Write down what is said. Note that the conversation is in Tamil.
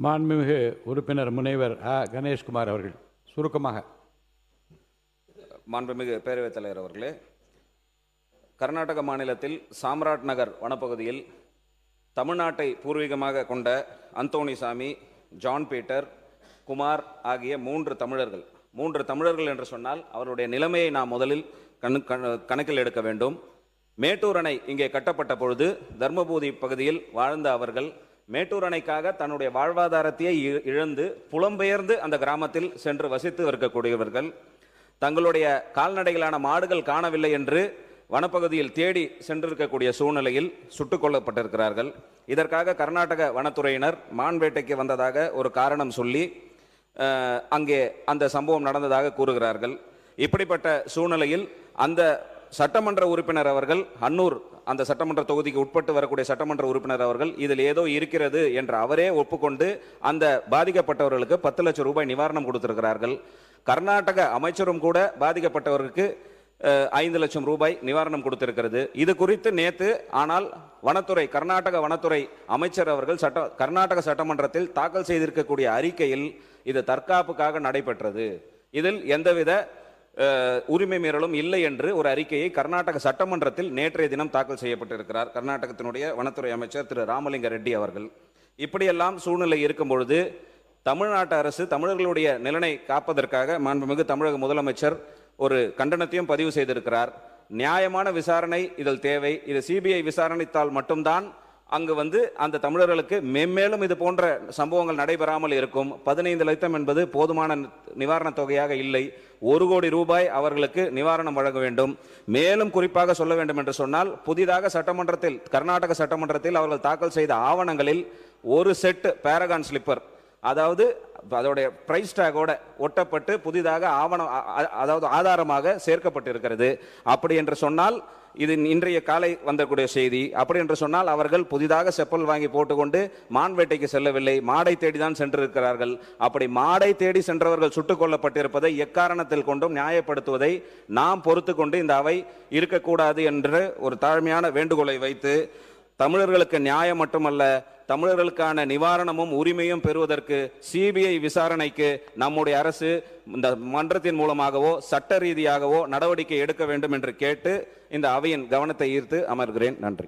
மாண்புமிகு உறுப்பினர் முனைவர் கணேஷ்குமார் அவர்கள் சுருக்கமாக. மாண்புமிகு பேரவைத் தலைவர் அவர்களே, கர்நாடக மாநிலத்தில் சாம்ராட் நகர் வனப்பகுதியில் தமிழ்நாட்டை பூர்வீகமாக கொண்ட அந்தோணிசாமி, ஜான் பீட்டர், குமார் ஆகிய மூன்று தமிழர்கள் என்று சொன்னால் அவருடைய நிலைமையை நாம் முதலில் கணக்கில் எடுக்க வேண்டும். மேட்டூர் அணை இங்கே கட்டப்பட்ட பொழுது தர்மபுரி பகுதியில் வாழ்ந்த அவர்கள் மேட்டூர் அணைக்காக தன்னுடைய வாழ்வாதாரத்தையே இழந்து புலம்பெயர்ந்து அந்த கிராமத்தில் சென்று வசித்து இருக்கக்கூடியவர்கள். தங்களுடைய கால்நடைகளான மாடுகள் காணவில்லை என்று வனப்பகுதியில் தேடி சென்றிருக்கக்கூடிய சூழ்நிலையில் சுட்டுக் கொல்லப்பட்டிருக்கிறார்கள். இதற்காக கர்நாடக வனத்துறையினர் மான் வேட்டைக்கு வந்ததாக ஒரு காரணம் சொல்லி அங்கே அந்த சம்பவம் நடந்ததாக கூறுகிறார்கள். இப்படிப்பட்ட சூழ்நிலையில் அந்த சட்டமன்ற உறுப்பினர் அவர்கள், அன்னூர் அந்த சட்டமன்ற தொகுதிக்கு உட்பட்டு வரக்கூடிய சட்டமன்ற உறுப்பினர் அவர்கள் இதில் ஏதோ இருக்கிறது என்று அவரே ஒப்புக்கொண்டு அந்த பாதிக்கப்பட்டவர்களுக்கு 10 லட்சம் ரூபாய் நிவாரணம் கொடுத்திருக்கிறார்கள். கர்நாடக அமைச்சரும் கூட பாதிக்கப்பட்டவர்களுக்கு 5 லட்சம் ரூபாய் நிவாரணம் கொடுத்திருக்கிறது. இது குறித்து நேற்று ஆனால் கர்நாடக வனத்துறை அமைச்சர் அவர்கள் கர்நாடக சட்டமன்றத்தில் தாக்கல் செய்திருக்கக்கூடிய அறிக்கையில் இது தற்காப்புக்காக நடைபெற்றது, இதில் எந்தவித உரிமை மீறலும் இல்லை என்று ஒரு அறிக்கையை கர்நாடக சட்டமன்றத்தில் நேற்றைய தினம் தாக்கல் செய்யப்பட்டிருக்கிறார் கர்நாடகத்தினுடைய வனத்துறை அமைச்சர் திரு ராமலிங்க ரெட்டி அவர்கள். இப்படியெல்லாம் சூழ்நிலை இருக்கும் பொழுது தமிழ்நாட்டு அரசு தமிழர்களுடைய நிலனை காப்பதற்காக மாண்புமிகு தமிழக முதலமைச்சர் ஒரு கண்டனத்தையும் பதிவு செய்திருக்கிறார். நியாயமான விசாரணை இதில் தேவை. இது சிபிஐ விசாரணைத்தால் மட்டும்தான் அங்கு அந்த தமிழர்களுக்கு மென்மேலும் இது போன்ற சம்பவங்கள் நடைபெறாமல் இருக்கும். 15 லட்சம் என்பது போதுமான நிவாரணத் தொகையாக இல்லை. 1 கோடி ரூபாய் அவர்களுக்கு நிவாரணம் வழங்க வேண்டும். மேலும் குறிப்பாக சொல்ல வேண்டும் என்று சொன்னால், புதிதாக கர்நாடக சட்டமன்றத்தில் அவர்கள் தாக்கல் செய்த ஆவணங்களில் ஒரு செட் பேரகான் ஸ்லிப்பர், அதாவது அதோடைய பிரைஸ் டேகோட ஒட்டப்பட்டு புதிதாக ஆதாரமாக சேர்க்கப்பட்டிருக்கிறது. அப்படி என்று சொன்னால், இது இன்றைய காலை வந்தக்கூடிய செய்தி. அப்படி என்று சொன்னால் அவர்கள் புதிதாக செப்பல் வாங்கி போட்டுக்கொண்டு மான் வேட்டைக்கு செல்லவில்லை, மாடை தேடிதான் சென்றிருக்கிறார்கள். அப்படி மாடை தேடி சென்றவர்கள் சுட்டுக் கொல்லப்பட்டிருப்பதை எக்காரணத்தில் கொண்டும் நியாயப்படுத்துவதை நாம் பொறுத்து கொண்டு இந்த அவை இருக்கக்கூடாது என்று ஒரு தாழ்மையான வேண்டுகோளை வைத்து, தமிழர்களுக்கு நியாயம் மட்டுமல்ல, தமிழர்களுக்கான நிவாரணமும் உரிமையும் பெறுவதற்கு சிபிஐ விசாரணைக்கு நம்முடைய அரசு இந்த மன்றத்தின் மூலமாகவோ சட்ட ரீதியாகவோ நடவடிக்கை எடுக்க வேண்டும் என்று கேட்டு இந்த அவையின் கவனத்தை ஈர்த்து அமர்கிறேன். நன்றி.